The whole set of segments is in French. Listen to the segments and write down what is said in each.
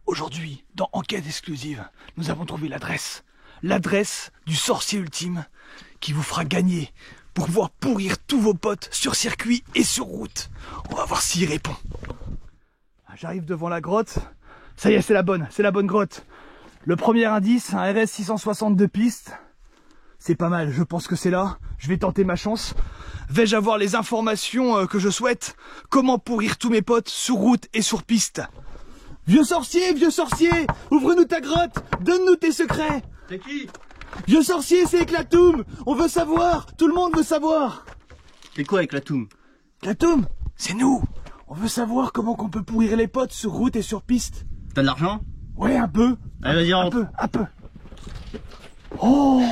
Aujourd'hui, dans Enquête exclusive, nous avons trouvé l'adresse. L'adresse du sorcier ultime qui vous fera gagner pour pouvoir pourrir tous vos potes sur circuit et sur route. On va voir s'il répond. J'arrive devant la grotte. Ça y est, c'est la bonne grotte. Le premier indice, un RS 662 pistes. C'est pas mal, je pense que c'est là. Je vais tenter ma chance. Vais-je avoir les informations que je souhaite? Comment pourrir tous mes potes sur route et sur piste? Vieux sorcier, ouvre-nous ta grotte, donne-nous tes secrets. C'est qui? Vieux sorcier, c'est Eclatoum. On veut savoir, tout le monde veut savoir. C'est quoi Eclatoum? Eclatoum, c'est nous. On veut savoir comment qu'on peut pourrir les potes sur route et sur piste. T'as de l'argent? Ouais, un peu. Allez, vas-y, rentre. Un peu. Oh!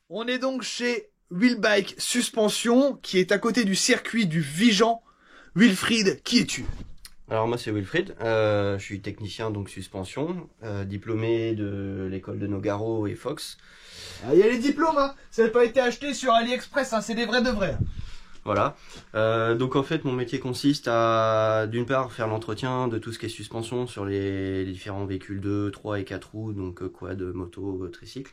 On est donc chez Wheelbike Suspension, qui est à côté du circuit du Vigan. Wilfried, qui es-tu? Alors moi c'est Wilfried, je suis technicien donc suspension, diplômé de l'école de Nogaro et Fox. Il y a les diplômes, hein. Ça n'a pas été acheté sur AliExpress, hein. C'est des vrais de vrais. Voilà, donc en fait mon métier consiste à d'une part faire l'entretien de tout ce qui est suspension sur les différents véhicules 2, 3 et 4 roues, donc quad, moto, tricycle.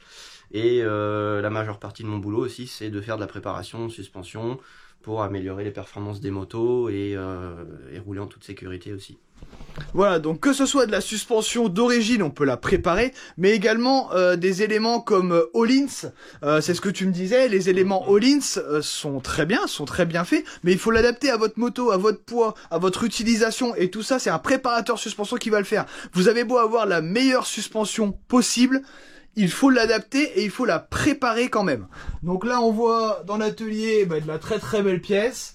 Et la majeure partie de mon boulot aussi c'est de faire de la préparation suspension pour améliorer les performances des motos et rouler en toute sécurité aussi. Voilà, donc que ce soit de la suspension d'origine, on peut la préparer, mais également des éléments comme Öhlins, c'est ce que tu me disais, les éléments Öhlins sont très bien faits, mais il faut l'adapter à votre moto, à votre poids, à votre utilisation, et tout ça, c'est un préparateur suspension qui va le faire. Vous avez beau avoir la meilleure suspension possible, il faut l'adapter et il faut la préparer quand même. Donc là, on voit dans l'atelier de la très belle pièce.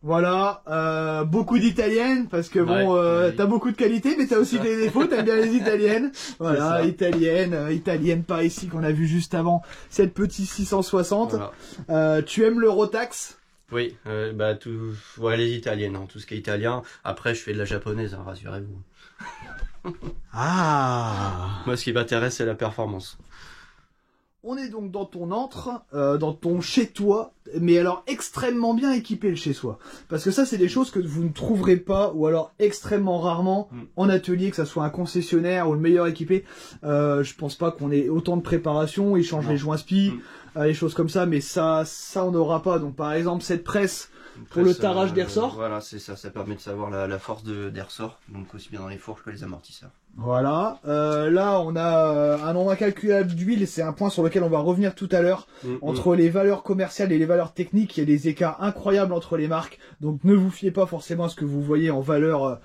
Voilà, beaucoup d'italiennes, parce que bon, t'as beaucoup de qualités, mais t'as aussi des défauts, t'aimes bien les italiennes. Voilà, italienne par ici, qu'on a vu juste avant, cette petite 660. Voilà. Tu aimes le Rotax? Oui, les italiennes, hein, tout ce qui est italien. Après, je fais de la japonaise, hein, rassurez-vous. Ah. Moi, ce qui m'intéresse, c'est la performance. On est donc dans ton antre, dans ton chez-toi, mais alors extrêmement bien équipé le chez-soi. Parce que ça, c'est des choses que vous ne trouverez pas, ou alors extrêmement rarement, en atelier, que ça soit un concessionnaire ou le meilleur équipé. Je pense pas qu'on ait autant de préparation, ils changent les joints spi, les choses comme ça, mais ça on n'aura pas. Donc par exemple, cette presse, pour le tarage des ressorts. Voilà, c'est ça, ça permet de savoir la force des ressorts, donc aussi bien dans les fourches que les amortisseurs. Voilà, là on a un nombre incalculable d'huile, c'est un point sur lequel on va revenir tout à l'heure. Entre les valeurs commerciales et les valeurs techniques, il y a des écarts incroyables entre les marques, donc ne vous fiez pas forcément à ce que vous voyez en valeur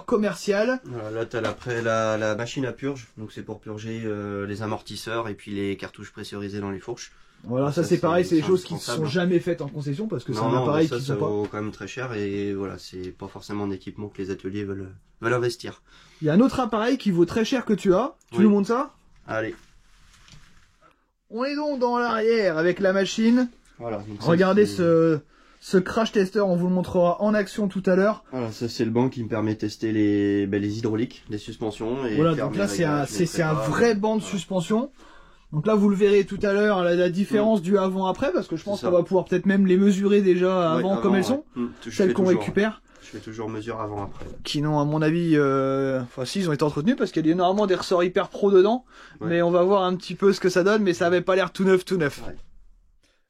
commerciale. Voilà, là tu as la machine à purge, donc c'est pour purger les amortisseurs et puis les cartouches pressurisées dans les fourches. Voilà, ça c'est pareil, c'est des choses qui ne sont jamais faites en concession parce que c'est un appareil qui ça vaut quand même très cher et voilà, c'est pas forcément un équipement que les ateliers veulent investir. Il y a un autre appareil qui vaut très cher que tu as, tu nous montres ça? Allez. On est donc dans l'arrière avec la machine. Voilà. Regardez ce crash tester, on vous le montrera en action tout à l'heure. Voilà, ça c'est le banc qui me permet de tester les hydrauliques, les suspensions. Et voilà, donc là c'est un vrai banc de suspension. Donc là, vous le verrez tout à l'heure, la différence du avant-après, parce que je pense qu'on va pouvoir peut-être même les mesurer déjà avant comme elles sont, celles qu'on récupère. Je fais toujours mesure avant-après. Qui n'ont, à mon avis, enfin si, ils ont été entretenus, parce qu'il y a normalement des ressorts hyper pro dedans, mais on va voir un petit peu ce que ça donne, mais ça avait pas l'air tout neuf. Ouais.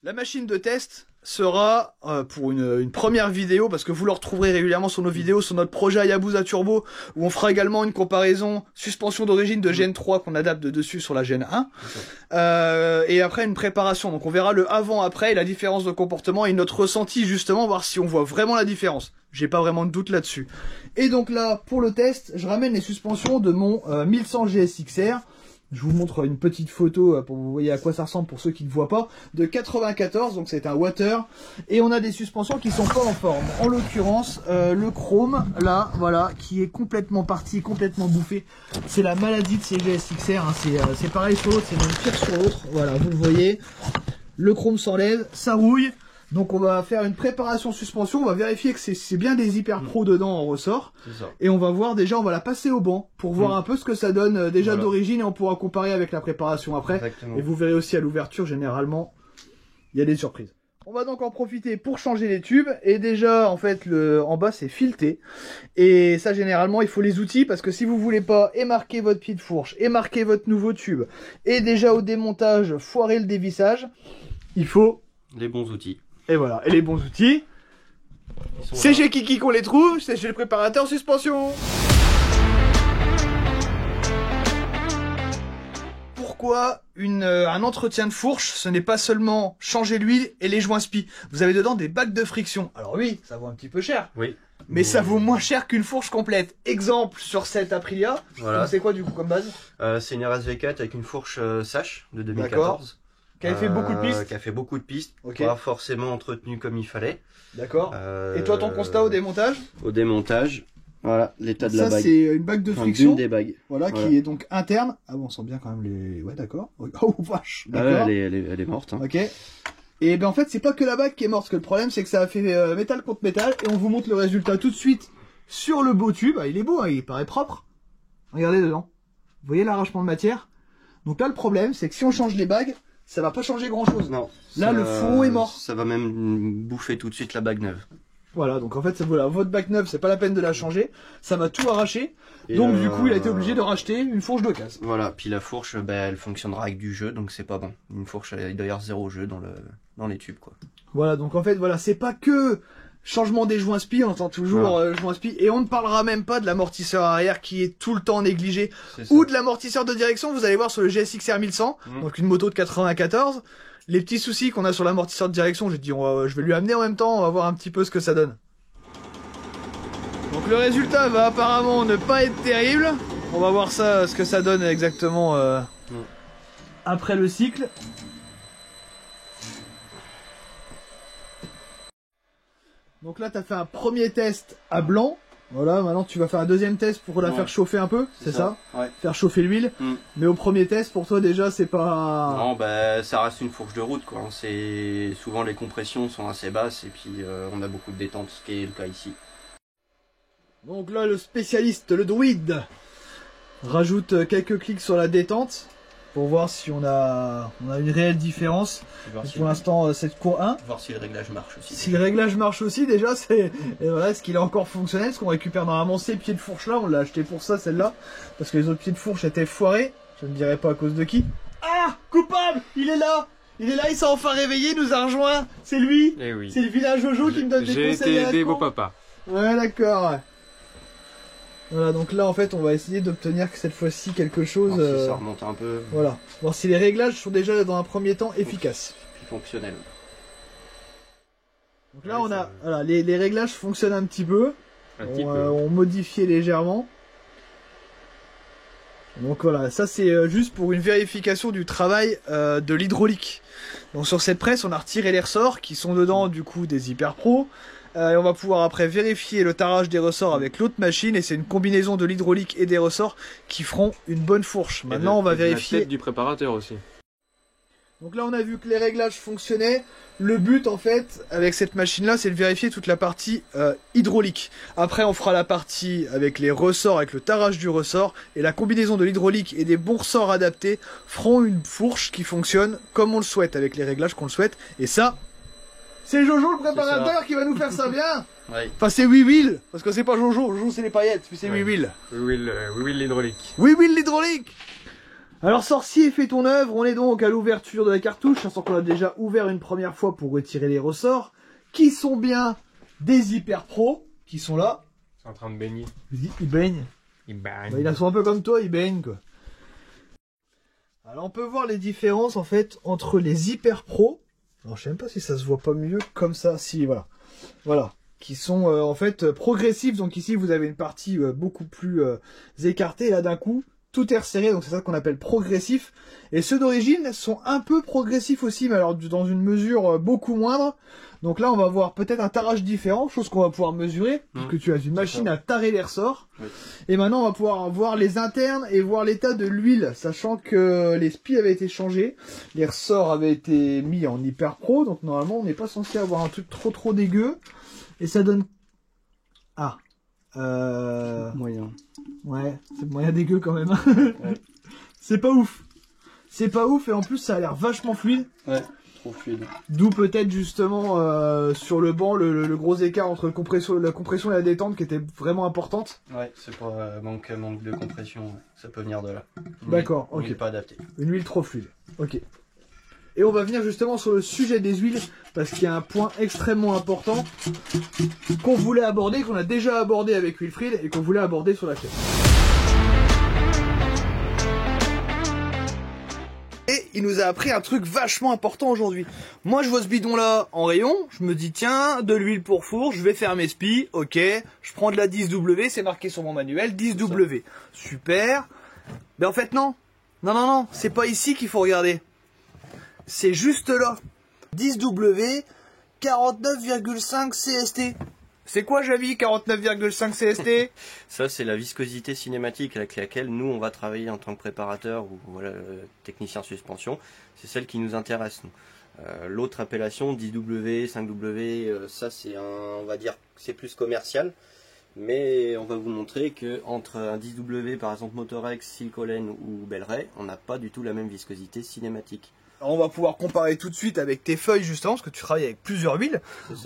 La machine de test sera pour une première vidéo, parce que vous le retrouverez régulièrement sur nos vidéos, sur notre projet Hayabusa Turbo, où on fera également une comparaison suspension d'origine de Gen 3 qu'on adapte de dessus sur la Gen 1, et après une préparation, donc on verra le avant-après, la différence de comportement et notre ressenti justement, voir si on voit vraiment la différence. J'ai pas vraiment de doute là-dessus. Et donc là, pour le test, je ramène les suspensions de mon 1100 GSX-R. Je vous montre une petite photo pour que vous voyez à quoi ça ressemble pour ceux qui ne voient pas. De 94, donc c'est un water. Et on a des suspensions qui sont pas en forme. En l'occurrence, le chrome, là, voilà, qui est complètement parti, complètement bouffé. C'est la maladie de ces GSX-R. Hein. C'est pareil sur l'autre, c'est même pire sur l'autre. Voilà, vous le voyez. Le chrome s'enlève, ça rouille. Donc on va faire une préparation suspension, on va vérifier que c'est bien des Hyper Pro dedans en ressort. Ça. Et on va voir déjà, on va la passer au banc pour voir un peu ce que ça donne déjà d'origine et on pourra comparer avec la préparation après. Exactement. Et vous verrez aussi à l'ouverture, généralement, il y a des surprises. On va donc en profiter pour changer les tubes. Et déjà, en fait, en bas, c'est fileté. Et ça, généralement, il faut les outils parce que si vous voulez pas émarquer votre pied de fourche, émarquer votre nouveau tube, et déjà au démontage, foirer le dévissage, il faut... Les bons outils. Et voilà, et les bons outils, c'est chez Kiki qu'on les trouve, c'est chez le préparateur suspension. Pourquoi un entretien de fourche, ce n'est pas seulement changer l'huile et les joints spi. Vous avez dedans des bacs de friction. Alors oui, ça vaut un petit peu cher. Oui. Mais ça vaut moins cher qu'une fourche complète. Exemple sur cette Aprilia. Voilà. C'est quoi du coup comme base? C'est une RSV4 avec une fourche Sash de 2014. Qui a fait beaucoup de pistes. Qui a fait beaucoup de pistes. Okay. Pas forcément entretenu comme il fallait. D'accord. Et toi, ton constat au démontage? Au démontage, voilà, l'état de la bague. Ça, c'est une bague de friction. Une des bagues. Voilà, qui est donc interne. Ah bon, on sent bien quand même les... Ouais, d'accord. Oh, vache. D'accord. Elle est morte. Hein. Ok. Et ben en fait, c'est pas que la bague qui est morte. Parce que le problème, c'est que ça a fait métal contre métal. Et on vous montre le résultat tout de suite sur le beau tube. Ah, il est beau, hein, il paraît propre. Regardez dedans. Vous voyez l'arrachement de matière? Donc là, le problème, c'est que si on change les bagues, ça va pas changer grand chose. Non. Là, le fond est mort. Ça va même bouffer tout de suite la bague neuve. Voilà, donc en fait, voilà, votre bague neuve, c'est pas la peine de la changer. Ça va tout arracher. Et donc du coup, il a été obligé de racheter une fourche de casse. Voilà, puis la fourche, elle fonctionnera avec du jeu, donc c'est pas bon. Une fourche, il doit y avoir 0 jeu dans les tubes, quoi. Voilà, donc en fait, voilà, c'est pas que changement des joints spi, on entend toujours joints spi, et on ne parlera même pas de l'amortisseur arrière qui est tout le temps négligé, ou de l'amortisseur de direction. Vous allez voir sur le GSX R 1100, donc une moto de 94, les petits soucis qu'on a sur l'amortisseur de direction. J'ai dit, je vais lui amener en même temps, on va voir un petit peu ce que ça donne. Donc le résultat va apparemment ne pas être terrible. On va voir ça, ce que ça donne exactement après le cycle. Donc là, tu as fait un premier test à blanc. Voilà, maintenant tu vas faire un deuxième test pour la faire chauffer un peu, c'est ça? Ouais. Faire chauffer l'huile. Mais au premier test, pour toi déjà, c'est pas... Non, ça reste une fourche de route, quoi. Souvent les compressions sont assez basses et puis on a beaucoup de détente, ce qui est le cas ici. Donc là, le spécialiste, le druide, rajoute quelques clics sur la détente pour voir si on a une réelle différence. Pour l'instant, c'est cours 1. Voir si le réglage marche aussi. Si le réglage marche aussi, déjà, c'est... Et voilà, est-ce qu'il est encore fonctionnel? Parce qu'on récupère normalement ces pieds de fourche là, on l'a acheté pour ça, celle-là. Parce que les autres pieds de fourche étaient foirés. Je ne dirais pas à cause de qui. Ah! Coupable! Il est là! Il est là, il s'est enfin réveillé, il nous a rejoint. C'est lui. Eh oui. C'est le vilain Jojo qui me donne des conseils. J'ai été aider vos papas. Ouais, d'accord. Ouais. Voilà, donc là en fait on va essayer d'obtenir cette fois-ci quelque chose. Si ça remonte un peu. Voilà, voir si les réglages sont déjà dans un premier temps efficaces. Puis fonctionnels. Donc là on a, voilà, les réglages fonctionnent un petit peu. On modifié légèrement. Donc voilà, ça c'est juste pour une vérification du travail de l'hydraulique. Donc sur cette presse on a retiré les ressorts qui sont dedans du coup des Hyper Pro. Et on va pouvoir après vérifier le tarage des ressorts avec l'autre machine, et c'est une combinaison de l'hydraulique et des ressorts qui feront une bonne fourche. Maintenant on va vérifier... La tête du préparateur aussi. Donc là on a vu que les réglages fonctionnaient. Le but en fait avec cette machine là c'est de vérifier toute la partie hydraulique. Après on fera la partie avec les ressorts, avec le tarage du ressort, et la combinaison de l'hydraulique et des bons ressorts adaptés feront une fourche qui fonctionne comme on le souhaite, avec les réglages qu'on le souhaite. Et ça... c'est Jojo le préparateur qui va nous faire ça bien. Ouais. Enfin c'est We Will, parce que c'est pas Jojo, Jojo c'est les paillettes, puis c'est We Will. We Will l'hydraulique. We Will l'hydraulique. Alors sorcier, fais ton œuvre, on est donc à l'ouverture de la cartouche, sachant qu'on a déjà ouvert une première fois pour retirer les ressorts, qui sont bien des Hyper Pro, qui sont là. Ils sont en train de baigner. Ils baignent. Ils baignent. Bah, ils sont un peu comme toi, ils baignent quoi. Alors on peut voir les différences en fait entre les Hyper Pro. Alors je sais même pas si ça se voit pas mieux comme ça, si voilà. Voilà. Qui sont en fait progressifs, donc ici vous avez une partie beaucoup plus écartée, et là d'un coup, tout est resserré, donc c'est ça qu'on appelle progressif. Et ceux d'origine sont un peu progressifs aussi, mais alors dans une mesure beaucoup moindre. Donc là, on va voir peut-être un tarage différent, chose qu'on va pouvoir mesurer, puisque tu as une machine à tarer les ressorts. Oui. Et maintenant, on va pouvoir voir les internes et voir l'état de l'huile, sachant que les spies avaient été changés, les ressorts avaient été mis en hyper pro, donc normalement, on n'est pas censé avoir un truc trop dégueu. Et ça donne... Ah. Moyen. Ouais, c'est moyen dégueu quand même. Ouais. C'est pas ouf. C'est pas ouf, et en plus, ça a l'air vachement fluide. Ouais. Fluide. D'où peut-être justement sur le banc le gros écart entre la compression et la détente qui était vraiment importante. Ouais, c'est pas manque de compression, ça peut venir de là. D'accord, ok. Une huile pas adaptée. Une huile trop fluide, ok. Et on va venir justement sur le sujet des huiles, parce qu'il y a un point extrêmement important qu'on voulait aborder, qu'on a déjà abordé avec Wilfried et qu'on voulait aborder sur la chaîne. Et il nous a appris un truc vachement important aujourd'hui. Moi, je vois ce bidon-là en rayon, je me dis, tiens, de l'huile pour four, je vais faire mes spies, ok, je prends de la 10W, c'est marqué sur mon manuel, 10W. Super. Mais en fait, non. Non, c'est pas ici qu'il faut regarder. C'est juste là. 10W, 49,5 CST. C'est quoi, Javi, 49,5 CST? Ça, c'est la viscosité cinématique avec laquelle nous, on va travailler en tant que préparateur ou voilà, technicien suspension. C'est celle qui nous intéresse, nous. L'autre appellation, 10W, 5W, ça, c'est on va dire, c'est plus commercial. Mais on va vous montrer que entre un 10W, par exemple Motorex, Silcolene ou Bel-Ray, on n'a pas du tout la même viscosité cinématique. On va pouvoir comparer tout de suite avec tes feuilles justement, parce que tu travailles avec plusieurs huiles.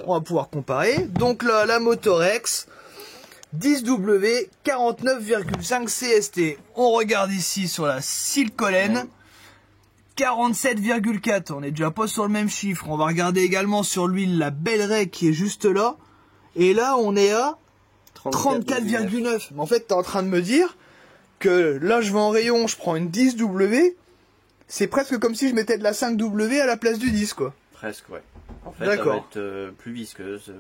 On va pouvoir comparer. Donc là, la Motorex, 10W, 49,5 CST. On regarde ici sur la Silcolene, 47,4. On est déjà pas sur le même chiffre. On va regarder également sur l'huile la Bel-Ray qui est juste là. Et là, on est à 34,9. Mais en fait, tu es en train de me dire que là, je vais en rayon, je prends une 10W. C'est presque comme si je mettais de la 5W à la place du 10, quoi. Presque, ouais. En fait, elle va être plus visqueuse,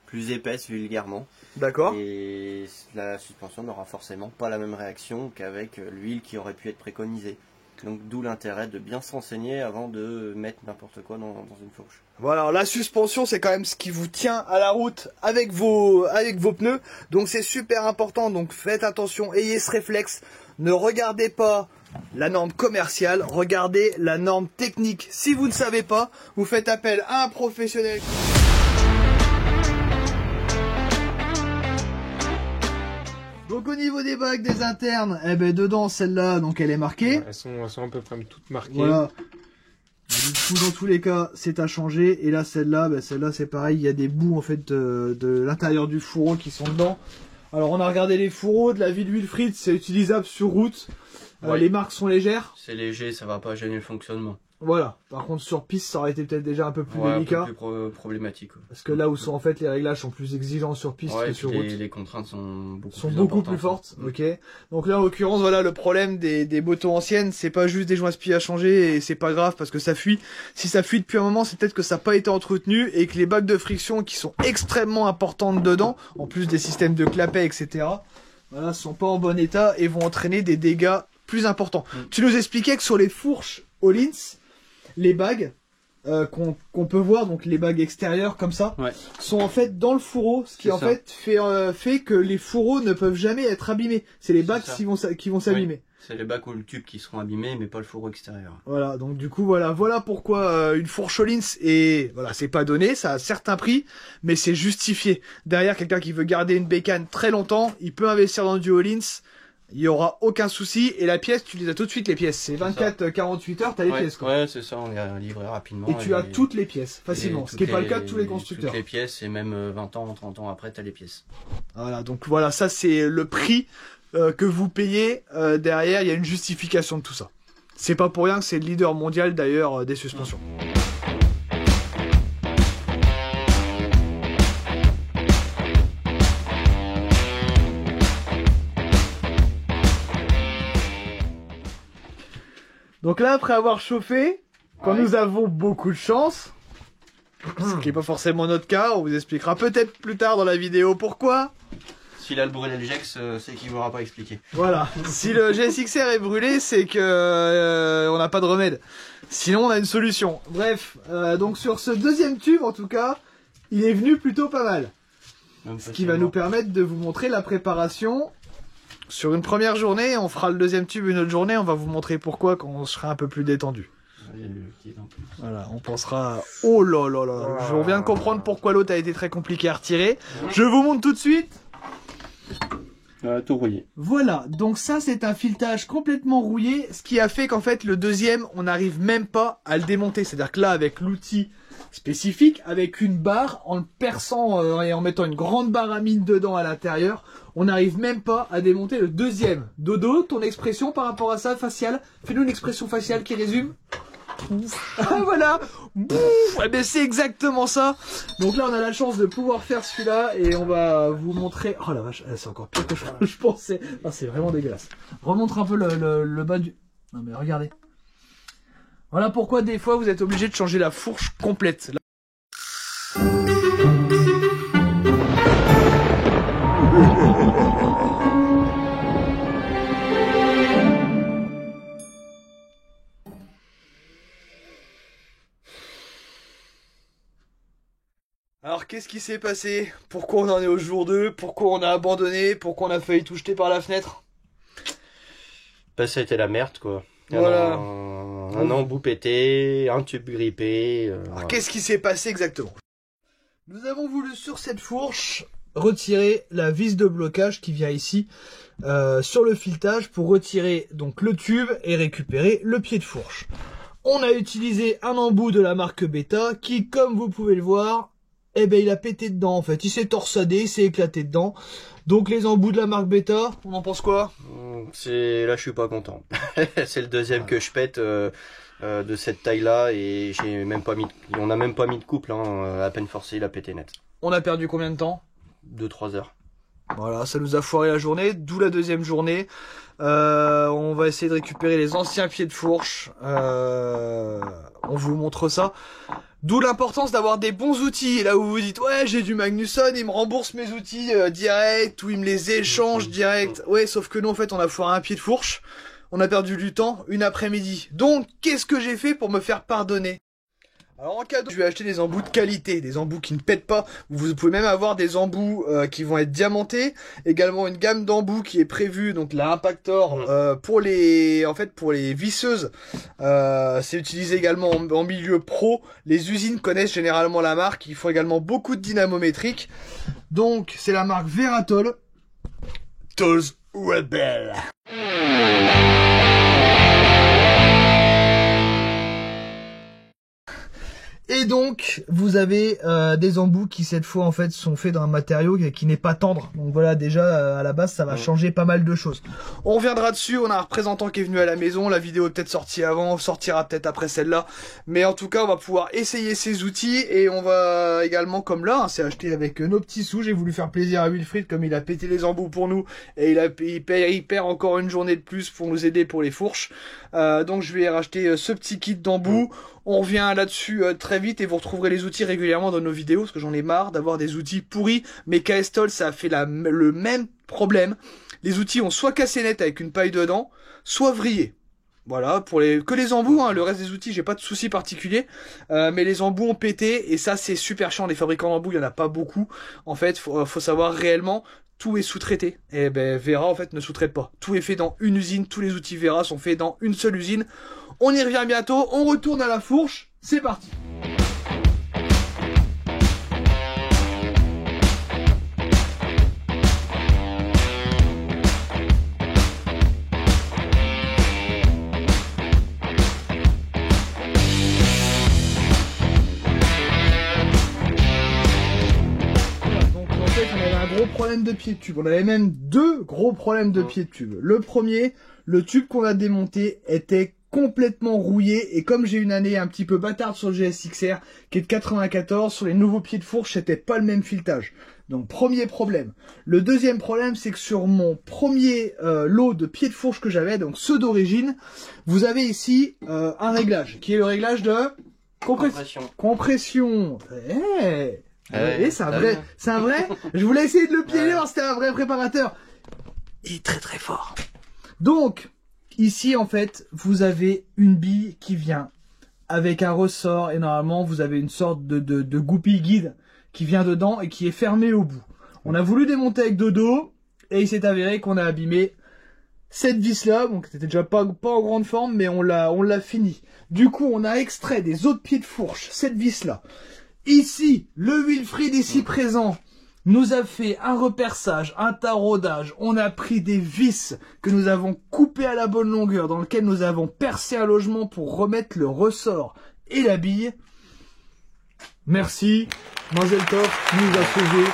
plus épaisse vulgairement. D'accord. Et la suspension n'aura forcément pas la même réaction qu'avec l'huile qui aurait pu être préconisée. Donc d'où l'intérêt de bien se renseigner avant de mettre n'importe quoi dans une fourche. Voilà, la suspension c'est quand même ce qui vous tient à la route avec vos pneus. Donc c'est super important, donc faites attention, ayez ce réflexe. Ne regardez pas la norme commerciale, regardez la norme technique. Si vous ne savez pas, vous faites appel à un professionnel. Donc au niveau des bagues des internes, eh ben dedans celle-là, donc elle est marquée. Ouais, elles sont à peu près toutes marquées. Voilà. Du coup, dans tous les cas, c'est à changer. Et là, celle-là, ben, celle-là c'est pareil. Il y a des bouts en fait de l'intérieur du fourreau qui sont dedans. Alors on a regardé les fourreaux de la vie de Wilfried, c'est utilisable sur route. Ouais. Les marques sont légères. C'est léger, ça va pas gêner le fonctionnement. Voilà. Par contre, sur piste, ça aurait été peut-être déjà un peu plus délicat. Un peu plus problématique. Ouais. Parce que là où sont en fait les réglages sont plus exigeants sur piste que sur route. Les contraintes sont beaucoup plus fortes. Ok. Donc là, en l'occurrence, voilà, le problème des motos anciennes, c'est pas juste des joints spies à changer et c'est pas grave parce que ça fuit. Si ça fuit depuis un moment, c'est peut-être que ça n'a pas été entretenu et que les bagues de friction qui sont extrêmement importantes dedans, en plus des systèmes de clapet, etc., voilà, sont pas en bon état et vont entraîner des dégâts plus importants. Tu nous expliquais que sur les fourches Öhlins, les bagues qu'on peut voir, donc les bagues extérieures comme ça, sont en fait dans le fourreau, ce qui en fait fait que les fourreaux ne peuvent jamais être abîmés. C'est les bagues qui vont s'abîmer. Oui. C'est les bagues ou le tube qui seront abîmés, mais pas le fourreau extérieur. Voilà, donc du coup voilà pourquoi une fourche Öhlins est, voilà, c'est pas donné, ça a un certain prix, mais c'est justifié. Derrière, quelqu'un qui veut garder une bécane très longtemps, il peut investir dans du Öhlins. Il n'y aura aucun souci, et la pièce, tu les as tout de suite, les pièces. C'est 24-48 heures, tu as les pièces, quoi. Ouais, c'est ça, on est livré rapidement. Et tu as toutes les pièces, facilement. Ce qui n'est pas le cas de tous les constructeurs. Toutes les pièces, et même 20 ans, 30 ans après, tu as les pièces. Voilà, donc voilà, ça c'est le prix que vous payez. Derrière, il y a une justification de tout ça. C'est pas pour rien que c'est le leader mondial, d'ailleurs, des suspensions. Donc là, après avoir chauffé, quand nous avons beaucoup de chance, ce qui n'est pas forcément notre cas, on vous expliquera peut-être plus tard dans la vidéo pourquoi. S'il a le brûlé le GEX, c'est qu'il ne m'aura pas expliqué. Voilà. Si le GSXR est brûlé, c'est que on n'a pas de remède. Sinon, on a une solution. Bref, donc sur ce deuxième tube, en tout cas, il est venu plutôt pas mal. Ce qui va nous permettre de vous montrer la préparation sur une première journée. On fera le deuxième tube une autre journée. On va vous montrer pourquoi quand on sera un peu plus détendu. Voilà, on pensera... Oh là là là, je viens de comprendre pourquoi l'autre a été très compliqué à retirer. Je vous montre tout de suite. Tout rouillé. Voilà, donc ça c'est un filetage complètement rouillé, ce qui a fait qu'en fait le deuxième, on n'arrive même pas à le démonter. C'est-à-dire que là, avec l'outil spécifique, avec une barre, en le perçant et en mettant une grande barre à mine dedans à l'intérieur, on n'arrive même pas à démonter le deuxième. Dodo, ton expression par rapport à ça, faciale, fais-nous une expression faciale qui résume. Ah voilà. Eh ben c'est exactement ça. Donc là on a la chance de pouvoir faire celui-là et on va vous montrer. Oh la vache, c'est encore pire que je pensais. Ah, c'est vraiment dégueulasse. Remontre un peu le bas du... Non mais regardez. Voilà pourquoi des fois vous êtes obligé de changer la fourche complète. Alors qu'est-ce qui s'est passé? Pourquoi on en est au jour 2? Pourquoi on a abandonné? Pourquoi on a failli tout jeter par la fenêtre? Bah ça a été la merde quoi. Voilà. Un embout pété, un tube grippé. Alors Voilà. qu'est-ce qui s'est passé exactement? Nous avons voulu sur cette fourche retirer la vis de blocage qui vient ici sur le filetage pour retirer donc le tube et récupérer le pied de fourche. On a utilisé un embout de la marque Beta qui, comme vous pouvez le voir, eh ben il a pété dedans en fait, il s'est torsadé, il s'est éclaté dedans. Donc les embouts de la marque Beta, on en pense quoi? Là je suis pas content. C'est le deuxième que je pète de cette taille là et j'ai même pas mis on a même pas mis de couple hein, à peine forcé, il a pété net. On a perdu combien de temps? 2-3 heures. Voilà, ça nous a foiré la journée, d'où la deuxième journée. On va essayer de récupérer les anciens pieds de fourche. On vous montre ça. D'où l'importance d'avoir des bons outils. Là où vous dites, ouais, j'ai du Magnusson, il me rembourse mes outils direct, ou il me les échange direct. Ouais, sauf que nous, en fait, on a foiré un pied de fourche. On a perdu du temps, une après-midi. Donc, qu'est-ce que j'ai fait pour me faire pardonner? Alors en cadeau, je vais acheter des embouts de qualité, des embouts qui ne pètent pas. Vous pouvez même avoir des embouts qui vont être diamantés. Également une gamme d'embouts qui est prévue, donc la Impactor pour les visseuses. C'est utilisé également en milieu pro. Les usines connaissent généralement la marque. Il faut également beaucoup de dynamométriques. Donc c'est la marque Veratol. Tools Rebel. Et donc, vous avez des embouts qui cette fois en fait sont faits dans un matériau qui n'est pas tendre. Donc voilà, déjà à la base ça va changer pas mal de choses. On reviendra dessus, on a un représentant qui est venu à la maison, la vidéo est peut-être sortie avant, sortira peut-être après celle-là. Mais en tout cas, on va pouvoir essayer ces outils et on va également, comme là, hein, c'est acheté avec nos petits sous. J'ai voulu faire plaisir à Wilfried comme il a pété les embouts pour nous et il perd encore une journée de plus pour nous aider pour les fourches. Donc je vais racheter ce petit kit d'embouts. On revient là-dessus très vite et vous retrouverez les outils régulièrement dans nos vidéos parce que j'en ai marre d'avoir des outils pourris. Mais Caestol, ça a fait le même problème. Les outils ont soit cassé net avec une paille dedans, soit vrillé. Voilà, que les embouts, hein, le reste des outils, j'ai pas de soucis particuliers. Mais les embouts ont pété et ça c'est super chiant. Les fabricants d'embouts, il y en a pas beaucoup. En fait, faut savoir réellement, tout est sous-traité. Et ben Vera en fait ne sous-traite pas. Tout est fait dans une usine, tous les outils Vera sont faits dans une seule usine. On y revient bientôt, on retourne à la fourche, c'est parti. Donc en fait on avait un gros problème de pied de tube, on avait même deux gros problèmes de pied de tube. Le premier, le tube qu'on a démonté était complètement rouillé et comme j'ai une année un petit peu bâtarde sur le GSXR qui est de 94, sur les nouveaux pieds de fourche c'était pas le même filetage. Donc premier problème. Le deuxième problème c'est que sur mon premier lot de pieds de fourche que j'avais, donc ceux d'origine, vous avez ici un réglage qui est le réglage de compression. Compression. Et c'est un vrai. Je voulais essayer de le piéger, voir si c'était un vrai préparateur. Il est très très fort. Donc, ici en fait, vous avez une bille qui vient avec un ressort et normalement vous avez une sorte de goupille guide qui vient dedans et qui est fermée au bout. On a voulu démonter avec Dodo et il s'est avéré qu'on a abîmé cette vis là, donc c'était déjà pas en grande forme, mais on l'a fini. Du coup, on a extrait des autres pieds de fourche cette vis là. Ici, le Wilfried ici présent nous a fait un reperçage, un taraudage. On a pris des vis que nous avons coupées à la bonne longueur, dans lequel nous avons percé un logement pour remettre le ressort et la bille. Merci, Manzeltorf nous a sauvé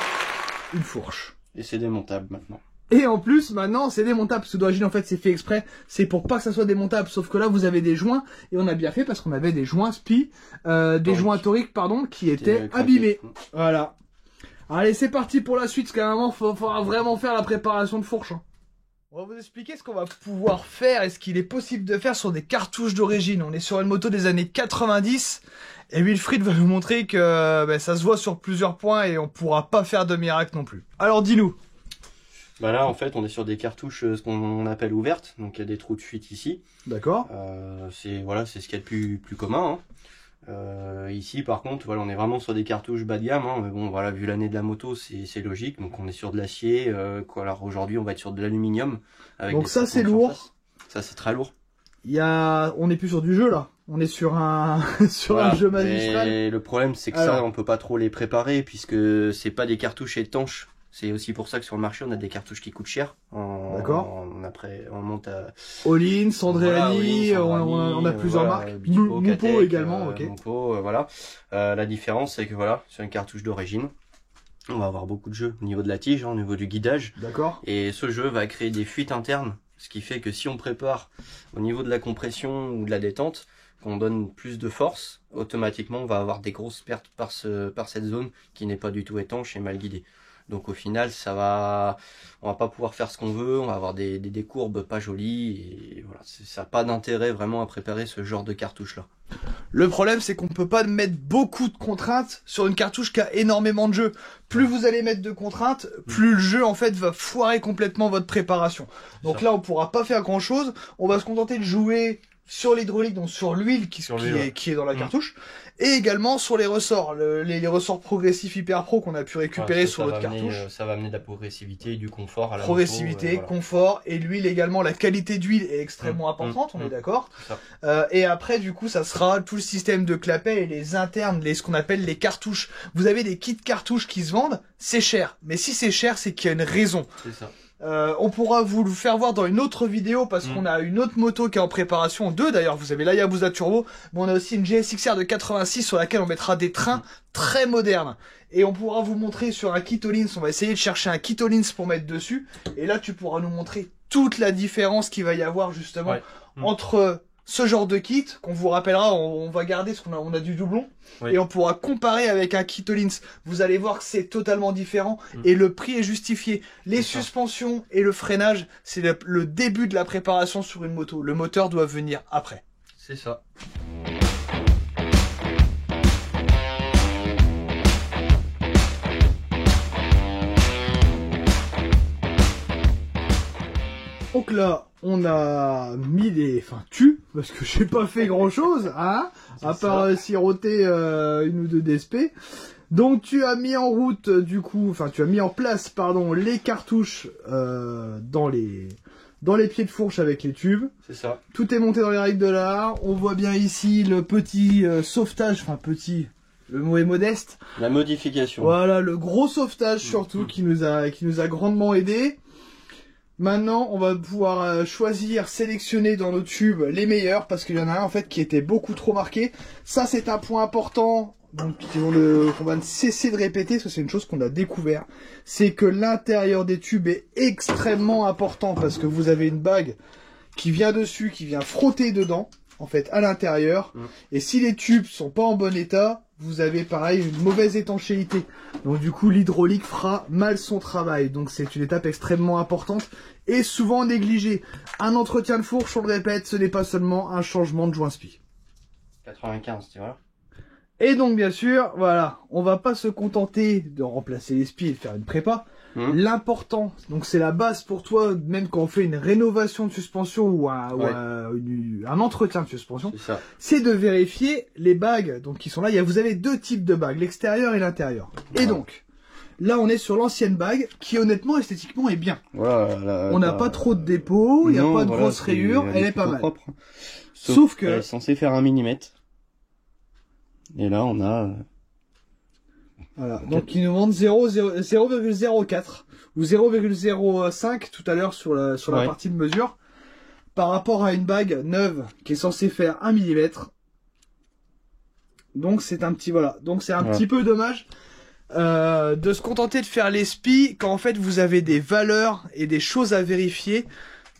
une fourche. Et c'est démontable maintenant. Et en plus, maintenant, c'est démontable, parce que d'origine, en fait, c'est fait exprès, c'est pour pas que ça soit démontable, sauf que là, vous avez des joints, et on a bien fait, parce qu'on avait des joints spi, joints toriques, pardon, qui étaient abîmés. Voilà. Allez, c'est parti pour la suite, parce qu'à un moment, faudra vraiment faire la préparation de fourche. On va vous expliquer ce qu'on va pouvoir faire, et ce qu'il est possible de faire sur des cartouches d'origine. On est sur une moto des années 90, et Wilfried va nous montrer que ça se voit sur plusieurs points, et on pourra pas faire de miracle non plus. Alors, dis-nous. Bah là, en fait, on est sur des cartouches, ce qu'on appelle ouvertes, donc il y a des trous de fuite ici. D'accord. C'est ce qu'il y a de plus commun. Hein. Ici, par contre, voilà, on est vraiment sur des cartouches bas de gamme. Hein, mais bon, voilà, vu l'année de la moto, c'est logique. Donc, on est sur de l'acier. Alors aujourd'hui, on va être sur de l'aluminium. Donc ça, c'est lourd. Ça, c'est très lourd. On n'est plus sur du jeu là. On est sur un un jeu magistral. Et le problème, c'est que ça, on peut pas trop les préparer puisque c'est pas des cartouches étanches. C'est aussi pour ça que sur le marché, on a des cartouches qui coûtent cher. D'accord. Après, on monte à... Olin, Sandreani, on a plusieurs marques. Mupo également, ok. Mupo, voilà. La différence, c'est que voilà, sur une cartouche d'origine, on va avoir beaucoup de jeux au niveau de la tige, au niveau du guidage. D'accord. Et ce jeu va créer des fuites internes, ce qui fait que si on prépare au niveau de la compression ou de la détente, qu'on donne plus de force, automatiquement, on va avoir des grosses pertes par cette zone qui n'est pas du tout étanche et mal guidée. Donc au final, on va pas pouvoir faire ce qu'on veut, on va avoir des courbes pas jolies, et voilà, ça n'a pas d'intérêt vraiment à préparer ce genre de cartouche là. Le problème, c'est qu'on peut pas mettre beaucoup de contraintes sur une cartouche qui a énormément de jeux. Plus vous allez mettre de contraintes, plus le jeu en fait va foirer complètement votre préparation. Donc là, on pourra pas faire grand chose, on va se contenter de jouer sur l'hydraulique, donc sur l'huile qui est dans la cartouche, et également sur les ressorts, les ressorts progressifs Hyper Pro qu'on a pu récupérer sur l'autre cartouche. Ça va amener de la progressivité et du confort à la progressivité, moto, voilà. Confort, et l'huile également, la qualité d'huile est extrêmement importante, on est d'accord. Et après, du coup, ça sera tout le système de clapet et les internes, ce qu'on appelle les cartouches. Vous avez des kits cartouches qui se vendent, c'est cher. Mais si c'est cher, c'est qu'il y a une raison. C'est ça. On pourra vous le faire voir dans une autre vidéo parce qu'on a une autre moto qui est en préparation, d'ailleurs, vous avez l'Hayabusa Turbo, mais on a aussi une GSX-R de 86 sur laquelle on mettra des trains très modernes. Et on pourra vous montrer sur un kit Olins, on va essayer de chercher un kit Olins pour mettre dessus, et là tu pourras nous montrer toute la différence qu'il va y avoir justement entre ce genre de kit, qu'on vous rappellera, on va garder ce qu'on a du doublon, et on pourra comparer avec un kit Olins. Vous allez voir que c'est totalement différent, et le prix est justifié. Les suspensions et le freinage, c'est le début de la préparation sur une moto. Le moteur doit venir après. C'est ça. Donc là, on a mis parce que j'ai pas fait grand chose, hein, à part siroter une ou deux DSP. Donc tu as mis en route, tu as mis en place, les cartouches dans les pieds de fourche avec les tubes. C'est ça. Tout est monté dans les règles de l'art. On voit bien ici le petit sauvetage, le mot est modeste. La modification. Voilà, le gros sauvetage surtout qui nous a grandement aidé. Maintenant, on va pouvoir sélectionner dans nos tubes les meilleurs, parce qu'il y en a un en fait qui était beaucoup trop marqué. Ça, c'est un point important, donc qu'on va cesser de répéter, parce que c'est une chose qu'on a découvert. C'est que l'intérieur des tubes est extrêmement important, parce que vous avez une bague qui vient dessus, qui vient frotter dedans, en fait, à l'intérieur. Et si les tubes sont pas en bon état, vous avez pareil une mauvaise étanchéité. Donc du coup, l'hydraulique fera mal son travail. Donc c'est une étape extrêmement importante et souvent négligée. Un entretien de fourche, on le répète, ce n'est pas seulement un changement de joint spi. 95, tu vois. Et donc bien sûr, voilà, on va pas se contenter de remplacer les spies et de faire une prépa. L'important, donc c'est la base pour toi, même quand on fait une rénovation de suspension ou un entretien de suspension, c'est de vérifier les bagues donc qui sont là. Vous avez deux types de bagues, l'extérieur et l'intérieur. Et donc, là on est sur l'ancienne bague qui honnêtement esthétiquement est bien. Voilà, on n'a pas trop de dépôts, il n'y a pas de grosses rayures, elle est pas mal. Propre. Sauf que... Elle est censée faire 1 mm. Et là on a... Voilà, donc il nous demande 0,04 ou 0,05 tout à l'heure sur la partie de mesure par rapport à une bague neuve qui est censée faire 1 mm. Donc c'est un petit petit peu dommage de se contenter de faire les spies quand en fait vous avez des valeurs et des choses à vérifier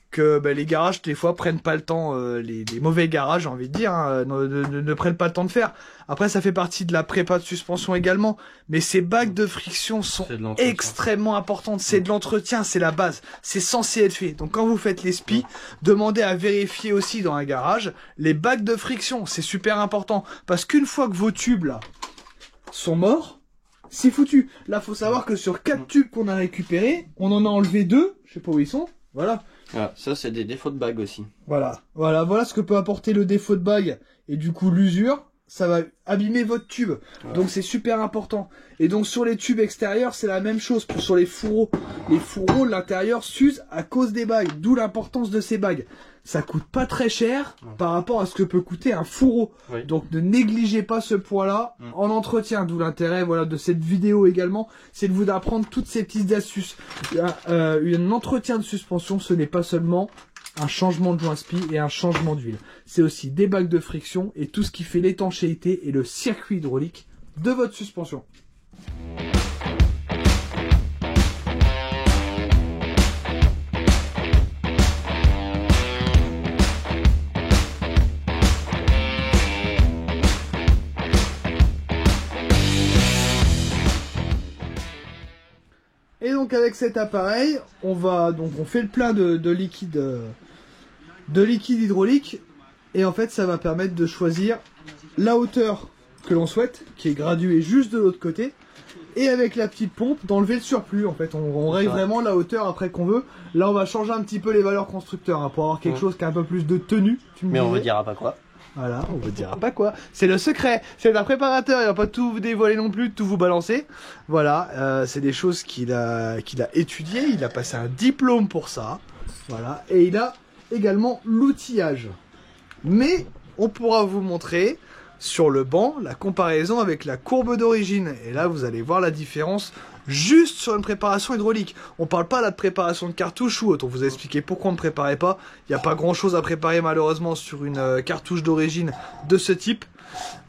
que les garages des fois prennent pas le temps, les mauvais garages j'ai envie de dire ne prennent pas le temps de faire. Après ça fait partie de la prépa de suspension également, mais ces bagues de friction sont extrêmement importantes, c'est de l'entretien, c'est la base, c'est censé être fait. Donc quand vous faites les spies, demandez à vérifier aussi dans un garage les bagues de friction, c'est super important, parce qu'une fois que vos tubes là sont morts, c'est foutu. Là faut savoir que sur 4 tubes qu'on a récupérés, on en a enlevé 2, je sais pas où ils sont, voilà. Ah, ça c'est des défauts de bague aussi. Voilà ce que peut apporter le défaut de bague et du coup l'usure, ça va abîmer votre tube. Ouais. Donc c'est super important. Et donc sur les tubes extérieurs, c'est la même chose sur les fourreaux. Les fourreaux, l'intérieur s'use à cause des bagues, d'où l'importance de ces bagues. Ça coûte pas très cher par rapport à ce que peut coûter un fourreau. Oui. Donc ne négligez pas ce point-là en entretien, d'où l'intérêt de cette vidéo également, c'est de vous apprendre toutes ces petites astuces. Un entretien de suspension, ce n'est pas seulement un changement de joint spi et un changement d'huile. C'est aussi des bagues de friction et tout ce qui fait l'étanchéité et le circuit hydraulique de votre suspension. Et donc avec cet appareil, on fait le plein de liquide hydraulique et en fait ça va permettre de choisir la hauteur que l'on souhaite, qui est graduée juste de l'autre côté, et avec la petite pompe d'enlever le surplus. En fait on règle vraiment la hauteur après qu'on veut. Là on va changer un petit peu les valeurs constructeurs pour avoir quelque chose qui a un peu plus de tenue. Mais on ne dira pas quoi. Voilà, on vous dira pas quoi. C'est le secret. C'est un préparateur. Il va pas tout vous dévoiler non plus, tout vous balancer. Voilà, c'est des choses qu'il a étudiées. Il a passé un diplôme pour ça. Voilà, et il a également l'outillage. Mais on pourra vous montrer sur le banc la comparaison avec la courbe d'origine. Et là, vous allez voir la différence juste sur une préparation hydraulique. On parle pas là de préparation de cartouche ou autre. On vous a expliqué pourquoi on ne préparait pas. Il n'y a pas grand chose à préparer malheureusement sur une cartouche d'origine de ce type.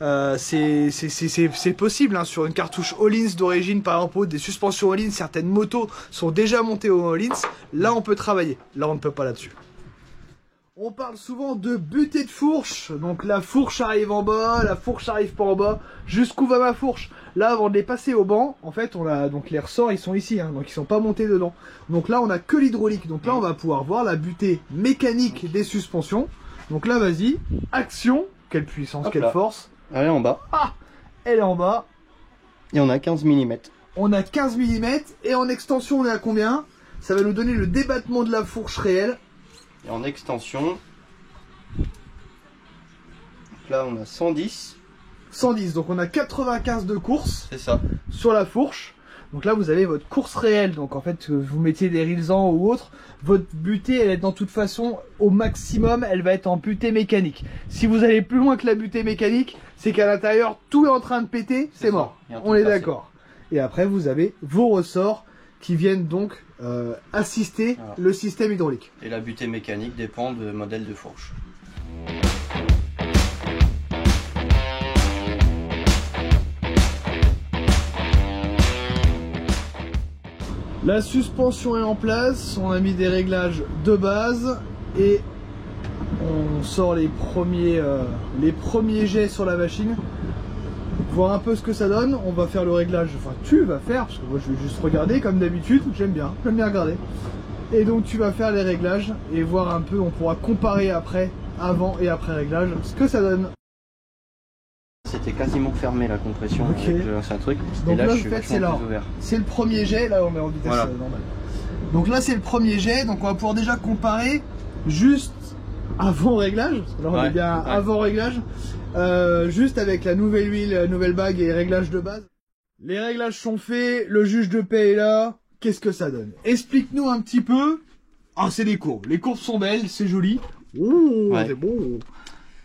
C'est possible sur une cartouche Öhlins d'origine, par exemple des suspensions Öhlins, certaines motos sont déjà montées au Öhlins. Là on peut travailler, là on ne peut pas là-dessus. On parle souvent de butée de fourche, donc la fourche arrive en bas, la fourche arrive pas en bas, jusqu'où va ma fourche? Là avant de les passer au banc, en fait on a donc les ressorts ils sont ici, donc ils sont pas montés dedans. Donc là on a que l'hydraulique, donc là on va pouvoir voir la butée mécanique des suspensions. Donc là vas-y, action, quelle puissance, quelle force. Elle est en bas. Ah, elle est en bas. Et on a 15 mm. On a 15 mm et en extension on est à combien? Ça va nous donner le débattement de la fourche réelle. Et en extension, là on a 110. 110, donc on a 95 de course. C'est ça. Sur la fourche. Donc là vous avez votre course réelle. Donc en fait vous mettiez des rilsans ou autre, votre butée elle est dans toute façon au maximum, elle va être en butée mécanique. Si vous allez plus loin que la butée mécanique, c'est qu'à l'intérieur tout est en train de péter, c'est mort. On est d'accord. Et après vous avez vos ressorts qui viennent donc assister le système hydraulique. Et la butée mécanique dépend du modèle de fourche. La suspension est en place, on a mis des réglages de base et on sort les premiers jets sur la machine. Voir un peu ce que ça donne, on va faire le réglage, enfin tu vas faire, parce que moi je vais juste regarder comme d'habitude, j'aime bien regarder. Et donc tu vas faire les réglages et voir un peu, on pourra comparer après, avant et après réglage, ce que ça donne. c'était quasiment fermé la compression. Ok. Avec l'ancien truc. Donc et là, là, je en suis fait, vachement c'est là. plus ouvert. C'est le premier jet, là on est en vitesse Voilà. normale. Donc là c'est le premier jet, donc on va pouvoir déjà comparer juste avant réglage, parce que là on Ouais, est bien ouais. avant réglage, juste avec la nouvelle huile, nouvelle bague et réglages de base. Les réglages sont faits, le juge de paix est là, qu'est-ce que ça donne? Explique-nous un petit peu. Ah, c'est des courbes, les courbes sont belles, c'est joli. Ouh, Ouais. c'est beau.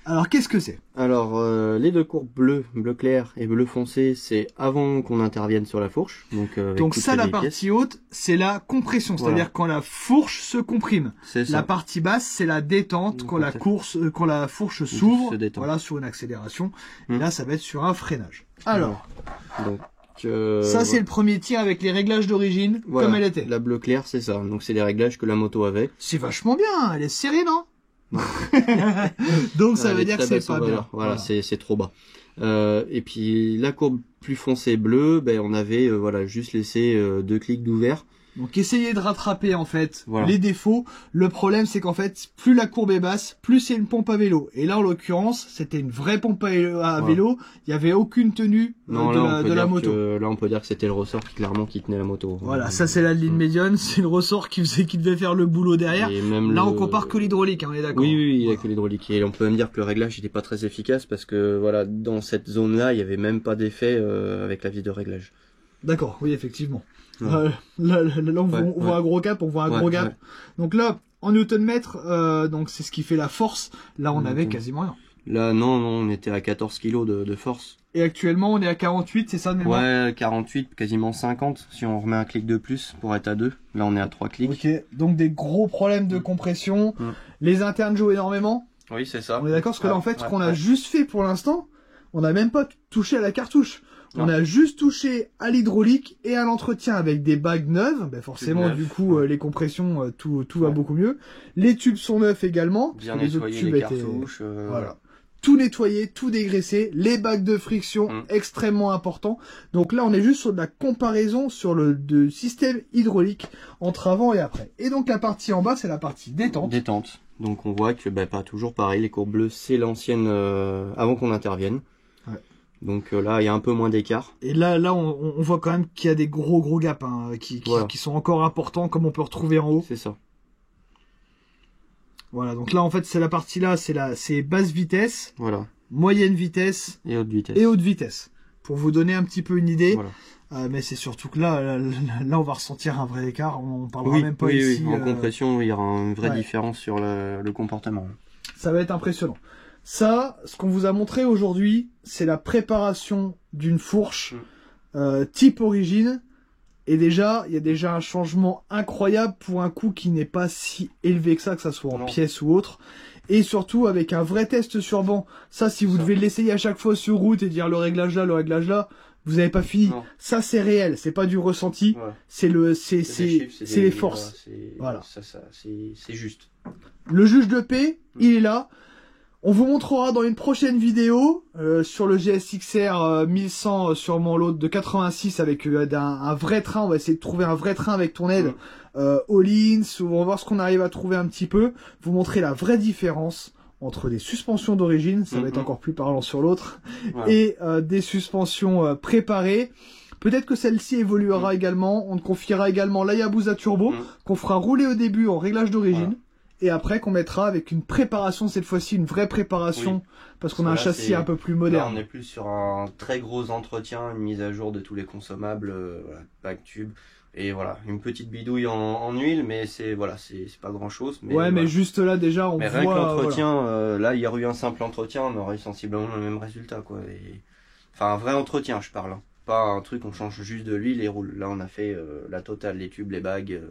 Alors qu'est-ce que c'est? Alors, les deux courbes bleu clair et bleu foncé, c'est avant qu'on intervienne sur la fourche. Donc, avec Donc toutes ça, les la vieilles partie haute, c'est la compression, c'est-à-dire Voilà. quand la fourche se comprime. pièces. C'est La ça. partie basse, c'est la détente quand la quand la fourche s'ouvre, se détend. voilà, sur une accélération. Et Mm. là, ça va être sur un freinage. Alors, Donc, ça c'est le premier tir avec les réglages d'origine, voilà. comme elle était. La bleu clair, c'est ça. Donc, c'est les réglages que la moto avait. C'est vachement bien, elle est serrée, non? Donc ça Elle veut est dire que très c'est basse pas en bien. valeur. Voilà, c'est trop bas. Et puis, la courbe plus foncée bleue, ben, on avait voilà, juste laissé 2 clics d'ouvert. Donc essayez de rattraper en fait Voilà. les défauts. Le problème c'est qu'en fait plus la courbe est basse, plus c'est une pompe à vélo. Et là en l'occurrence c'était une vraie pompe à vélo. Il n'y avait aucune tenue Non, de la moto. Là, on peut dire que c'était le ressort clairement qui tenait la moto. Voilà, ça c'est la ligne médiane, c'est le ressort qui devait faire le boulot derrière. Et même Là le- on compare que l'hydraulique, hein, on est d'accord. Oui, Voilà. avec l'hydraulique. Et on peut même dire que le réglage n'était pas très efficace parce que voilà, dans cette zone-là, il n'y avait même pas d'effet avec la vis de réglage. D'accord, oui effectivement. Ouais. Là, on voit, Ouais, on voit ouais. un gros gap, on voit un Ouais, gros gap. ouais. Donc là, en Newton-mètre, donc c'est ce qui fait la force. Là on avait Newton. quasiment rien. Là, non, on était à 14 kg de force. Et actuellement on est à 48, c'est ça de mémoire? Ouais, 48, quasiment 50 si on remet un clic de plus pour être à 2. Là, on est à 3 clics. Ok, donc des gros problèmes de compression. Mm. Les internes jouent énormément. Oui, c'est ça. On est d'accord parce que là en fait ce Ouais, qu'on a ouais. juste fait pour l'instant, on n'a même pas touché à la cartouche. On Non. a juste touché à l'hydraulique et à l'entretien avec des bagues neuves. Ben forcément, Toutes neuves, du coup, ouais. les compressions, tout va Ouais. beaucoup mieux. Les tubes sont neufs également. Bien parce que nettoyer autres tubes les étaient- cartouches. Voilà. Tout nettoyé, tout dégraissé, les bagues de friction, Mm. extrêmement important. Donc là, on est juste sur de la comparaison sur le système hydraulique entre avant et après. Et donc la partie en bas, c'est la partie détente. Détente. Donc on voit que pas toujours pareil, les courbes bleues c'est l'ancienne avant qu'on intervienne. Ouais. Donc là il y a un peu moins d'écart. Et là, on voit quand même qu'il y a des gros gaps hein, Voilà. qui sont encore importants, comme on peut retrouver en haut. C'est ça. Voilà, donc là, en fait, c'est la partie là, c'est basse vitesse, Voilà. moyenne vitesse Et haute vitesse. et haute vitesse. Pour vous donner un petit peu une idée. Voilà. Mais c'est surtout que là, on va ressentir un vrai écart. On parlera Oui, même pas oui, ici. oui. En compression, il y aura une vraie ouais. différence sur le comportement. Ça va être impressionnant. Ça, ce qu'on vous a montré aujourd'hui, c'est la préparation d'une fourche type origine. Et déjà, il y a déjà un changement incroyable pour un coût qui n'est pas si élevé que ça soit en Non. pièces ou autre. Et surtout avec un vrai test sur banc. Ça, si vous Ça. devez l'essayer à chaque fois sur route et dire le réglage là, vous n'avez pas fini. Non. Ça, c'est réel, c'est pas du ressenti. Ouais. C'est des chiffres, c'est les forces. Voilà, Voilà. c'est juste. Le juge de paix, il est là. On vous montrera dans une prochaine vidéo sur le GSX-R 1100, sûrement l'autre de 86 avec un vrai train. On va essayer de trouver un vrai train avec ton aide. All-ins, on va voir ce qu'on arrive à trouver un petit peu. Vous montrer la vraie différence entre des suspensions d'origine, ça va être encore plus parlant sur l'autre, Voilà. et des suspensions préparées. Peut-être que celle-ci évoluera également. On te confiera également l'Hayabusa Turbo, qu'on fera rouler au début en réglage d'origine. Voilà. Et après qu'on mettra avec une préparation, cette fois-ci une vraie préparation, parce qu'on a un Parce que là, châssis un peu plus Là, moderne. on est plus sur un très gros entretien, une mise à jour de tous les consommables, voilà, pack tube. Et voilà, une petite bidouille en huile, mais c'est voilà, c'est pas grand chose. Mais Ouais, mais voilà. juste là déjà, on Mais voit. rien que l'entretien, là, il y aurait eu un simple entretien, on aurait eu sensiblement le même résultat, quoi. Enfin, un vrai entretien, je parle. Hein. Pas un truc, on change juste de l'huile et roule. Là, on a fait la totale, les tubes, les bagues.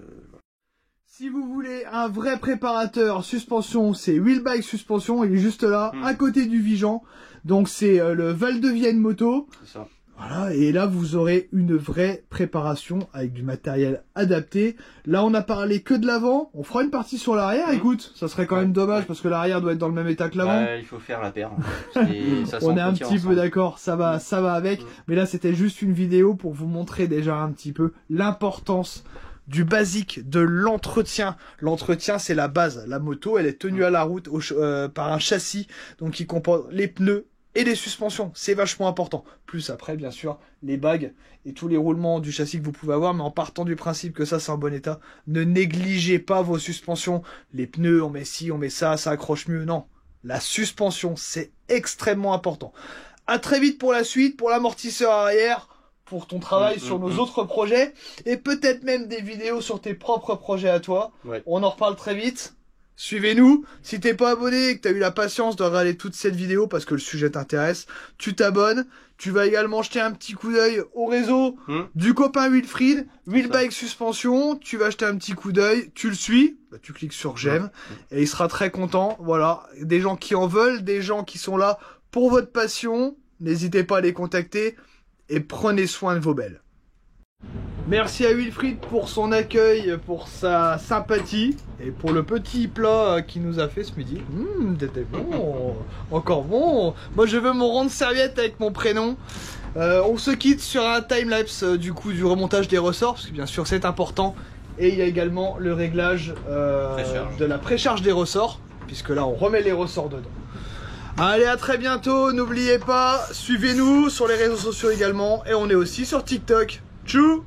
Si vous voulez un vrai préparateur suspension, c'est Wheelbike Suspension, il est juste là, à côté du Vigan. Donc c'est le Val de Vienne Moto. C'est ça. Voilà, et là vous aurez une vraie préparation avec du matériel adapté. Là on a parlé que de l'avant, on fera une partie sur l'arrière, écoute, ça serait quand même dommage parce que l'arrière doit être dans le même état que l'avant. Il faut faire la paire. Ça On est un s'entretient petit peu ensemble. d'accord, ça va avec, mais là c'était juste une vidéo pour vous montrer déjà un petit peu l'importance du basique de l'entretien. L'entretien, c'est la base. La moto, elle est tenue à la route par un châssis, donc qui comporte les pneus, et les suspensions, c'est vachement important. Plus après, bien sûr, les bagues et tous les roulements du châssis que vous pouvez avoir, mais en partant du principe que ça, c'est en bon état, ne négligez pas vos suspensions. Les pneus, on met ci, on met ça accroche mieux. Non, la suspension, c'est extrêmement important. À très vite pour la suite, pour l'amortisseur arrière, pour ton travail sur nos autres projets, et peut-être même des vidéos sur tes propres projets à toi. Ouais. On en reparle très vite. Suivez-nous. Si t'es pas abonné et que t'as eu la patience de regarder toute cette vidéo parce que le sujet t'intéresse, tu t'abonnes. Tu vas également jeter un petit coup d'œil au réseau du copain Wilfried, Wheelbike Suspension. Tu vas jeter un petit coup d'œil, tu le suis, bah, tu cliques sur j'aime et il sera très content. Voilà, des gens qui en veulent, des gens qui sont là pour votre passion. N'hésitez pas à les contacter et prenez soin de vos belles. Merci à Wilfried pour son accueil, pour sa sympathie et pour le petit plat qu'il nous a fait ce midi. C'était bon, encore bon. Moi je veux mon rond de serviette avec mon prénom. On se quitte sur un timelapse du coup du remontage des ressorts parce que bien sûr c'est important. Et il y a également le réglage de la précharge des ressorts puisque là on remet les ressorts dedans. Allez, à très bientôt, n'oubliez pas, suivez-nous sur les réseaux sociaux également et on est aussi sur TikTok. Tchou!